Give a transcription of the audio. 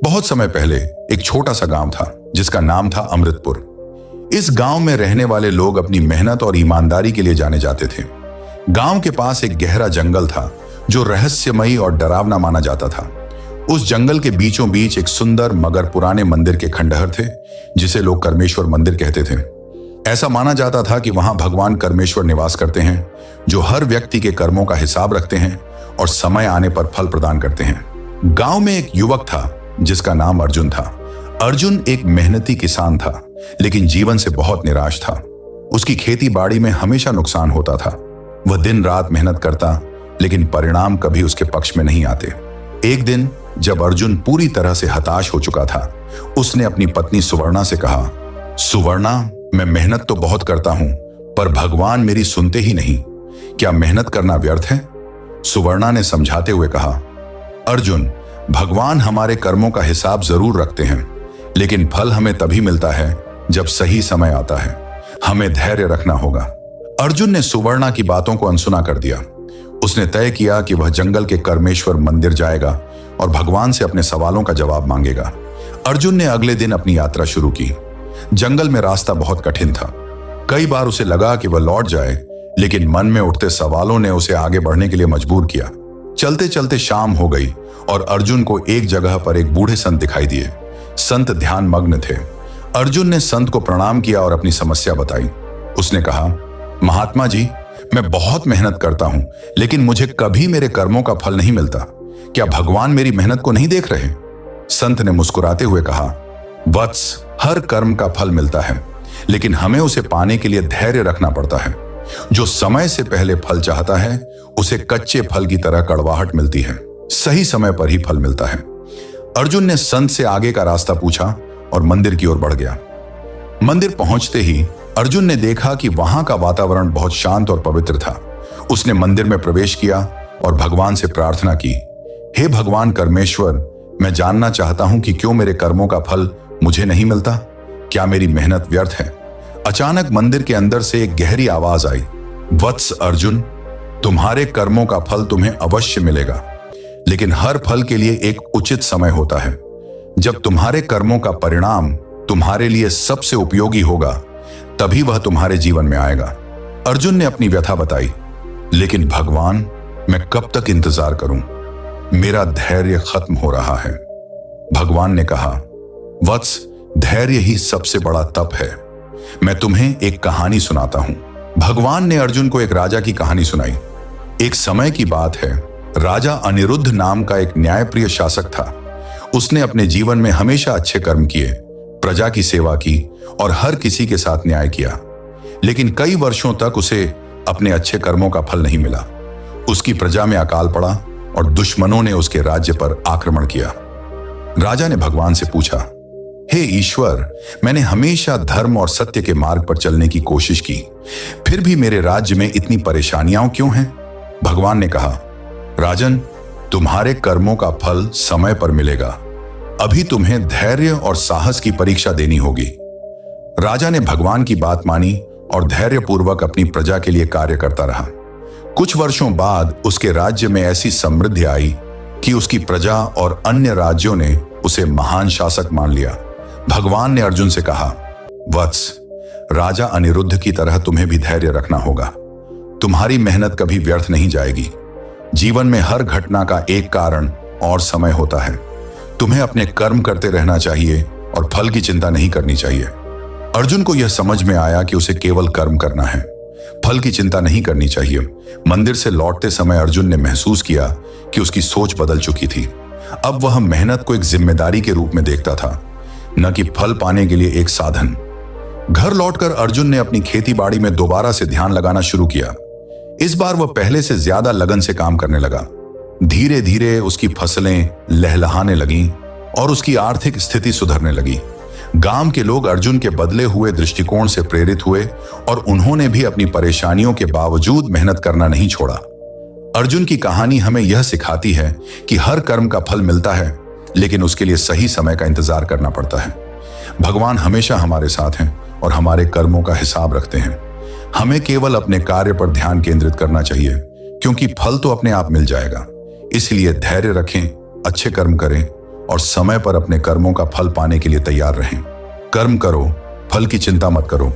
बहुत समय पहले एक छोटा सा गांव था जिसका नाम था अमृतपुर। इस गांव में रहने वाले लोग अपनी मेहनत और ईमानदारी के लिए जाने जाते थे। गांव के पास एक गहरा जंगल था जो रहस्यमयी और डरावना माना जाता था। उस जंगल के बीचों बीच एक सुंदर मगर पुराने मंदिर के खंडहर थे जिसे लोग कर्मेश्वर मंदिर कहते थे। ऐसा माना जाता था कि वहां भगवान कर्मेश्वर निवास करते हैं, जो हर व्यक्ति के कर्मों का हिसाब रखते हैं और समय आने पर फल प्रदान करते हैं। गांव में एक युवक था जिसका नाम अर्जुन था। अर्जुन एक मेहनती किसान था, लेकिन जीवन से बहुत निराश था। उसकी खेती बाड़ी में हमेशा नुकसान होता था। वह दिन रात मेहनत करता, लेकिन परिणाम कभी उसके पक्ष में नहीं आते। एक दिन जब अर्जुन पूरी तरह से हताश हो चुका था, उसने अपनी पत्नी सुवर्णा से कहा, सुवर्णा, मैं मेहनत तो बहुत करता हूं, पर भगवान मेरी सुनते ही नहीं। क्या मेहनत करना व्यर्थ है? सुवर्णा ने समझाते हुए कहा, अर्जुन, भगवान हमारे कर्मों का हिसाब जरूर रखते हैं, लेकिन फल हमें तभी मिलता है जब सही समय आता है। हमें धैर्य रखना होगा। अर्जुन ने सुवर्णा की बातों को अनसुना कर दिया। उसने तय किया कि वह जंगल के कर्मेश्वर मंदिर जाएगा और भगवान से अपने सवालों का जवाब मांगेगा। अर्जुन ने अगले दिन अपनी यात्रा शुरू की। जंगल में रास्ता बहुत कठिन था। कई बार उसे लगा कि वह लौट जाए, लेकिन मन में उठते सवालों ने उसे आगे बढ़ने के लिए मजबूर किया। चलते चलते शाम हो गई और अर्जुन को एक जगह पर एक बूढ़े संत दिखाई दिए। संत ध्यान मग्न थे। अर्जुन ने संत को प्रणाम किया और अपनी समस्या बताई। उसने कहा, महात्मा जी, मैं बहुत मेहनत करता हूं, लेकिन मुझे कभी मेरे कर्मों का फल नहीं मिलता। क्या भगवान मेरी मेहनत को नहीं देख रहे? संत ने मुस्कुराते हुए कहा, वत्स, हर कर्म का फल मिलता है, लेकिन हमें उसे पाने के लिए धैर्य रखना पड़ता है। जो समय से पहले फल चाहता है, उसे कच्चे फल की तरह कड़वाहट मिलती है। सही समय पर ही फल मिलता है। अर्जुन ने संत से आगे का रास्ता पूछा और मंदिर की ओर बढ़ गया। मंदिर पहुंचते ही अर्जुन ने देखा कि वहां का वातावरण बहुत शांत और पवित्र था। उसने मंदिर में प्रवेश किया और भगवान से प्रार्थना की, हे भगवान कर्मेश्वर, मैं जानना चाहता हूं कि क्यों मेरे कर्मों का फल मुझे नहीं मिलता। क्या मेरी मेहनत व्यर्थ है? अचानक मंदिर के अंदर से एक गहरी आवाज आई, वत्स अर्जुन, तुम्हारे कर्मों का फल तुम्हें अवश्य मिलेगा, लेकिन हर फल के लिए एक उचित समय होता है। जब तुम्हारे कर्मों का परिणाम तुम्हारे लिए सबसे उपयोगी होगा, तभी वह तुम्हारे जीवन में आएगा। अर्जुन ने अपनी व्यथा बताई, लेकिन भगवान, मैं कब तक इंतजार करूं? मेरा धैर्य खत्म हो रहा है। भगवान ने कहा, वत्स, धैर्य ही सबसे बड़ा तप है। मैं तुम्हें एक कहानी सुनाता हूं। भगवान ने अर्जुन को एक राजा की कहानी सुनाई। एक समय की बात है, राजा अनिरुद्ध नाम का एक न्यायप्रिय शासक था। उसने अपने जीवन में हमेशा अच्छे कर्म किए, प्रजा की सेवा की और हर किसी के साथ न्याय किया, लेकिन कई वर्षों तक उसे अपने अच्छे कर्मों का फल नहीं मिला। उसकी प्रजा में अकाल पड़ा और दुश्मनों ने उसके राज्य पर आक्रमण किया। राजा ने भगवान से पूछा, हे ईश्वर, मैंने हमेशा धर्म और सत्य के मार्ग पर चलने की कोशिश की, फिर भी मेरे राज्य में इतनी परेशानियां क्यों हैं? भगवान ने कहा, राजन, तुम्हारे कर्मों का फल समय पर मिलेगा। अभी तुम्हें धैर्य और साहस की परीक्षा देनी होगी। राजा ने भगवान की बात मानी और धैर्यपूर्वक अपनी प्रजा के लिए कार्य करता रहा। कुछ वर्षों बाद उसके राज्य में ऐसी समृद्धि आई कि उसकी प्रजा और अन्य राज्यों ने उसे महान शासक मान लिया। भगवान ने अर्जुन से कहा, वत्स, राजा अनिरुद्ध की तरह तुम्हें भी धैर्य रखना होगा। तुम्हारी मेहनत कभी व्यर्थ नहीं जाएगी। जीवन में हर घटना का एक कारण और समय होता है। तुम्हें अपने कर्म करते रहना चाहिए और फल की चिंता नहीं करनी चाहिए। अर्जुन को यह समझ में आया कि उसे केवल कर्म करना है, फल की चिंता नहीं करनी चाहिए। मंदिर से लौटते समय अर्जुन ने महसूस किया कि उसकी सोच बदल चुकी थी। अब वह मेहनत को एक जिम्मेदारी के रूप में देखता था, न कि फल पाने के लिए एक साधन। घर लौटकर अर्जुन ने अपनी खेतीबाड़ी में दोबारा से ध्यान लगाना शुरू किया। इस बार वह पहले से ज्यादा लगन से काम करने लगा। धीरे धीरे उसकी फसलें लहलहाने लगीं और उसकी आर्थिक स्थिति सुधरने लगी। गांव के लोग अर्जुन के बदले हुए दृष्टिकोण से प्रेरित हुए और उन्होंने भी अपनी परेशानियों के बावजूद मेहनत करना नहीं छोड़ा। अर्जुन की कहानी हमें यह सिखाती है कि हर कर्म का फल मिलता है, लेकिन उसके लिए सही समय का इंतजार करना पड़ता है। भगवान हमेशा हमारे साथ हैं और हमारे कर्मों का हिसाब रखते हैं। हमें केवल अपने कार्य पर ध्यान केंद्रित करना चाहिए, क्योंकि फल तो अपने आप मिल जाएगा। इसलिए धैर्य रखें, अच्छे कर्म करें और समय पर अपने कर्मों का फल पाने के लिए तैयार रहें। कर्म करो, फल की चिंता मत करो।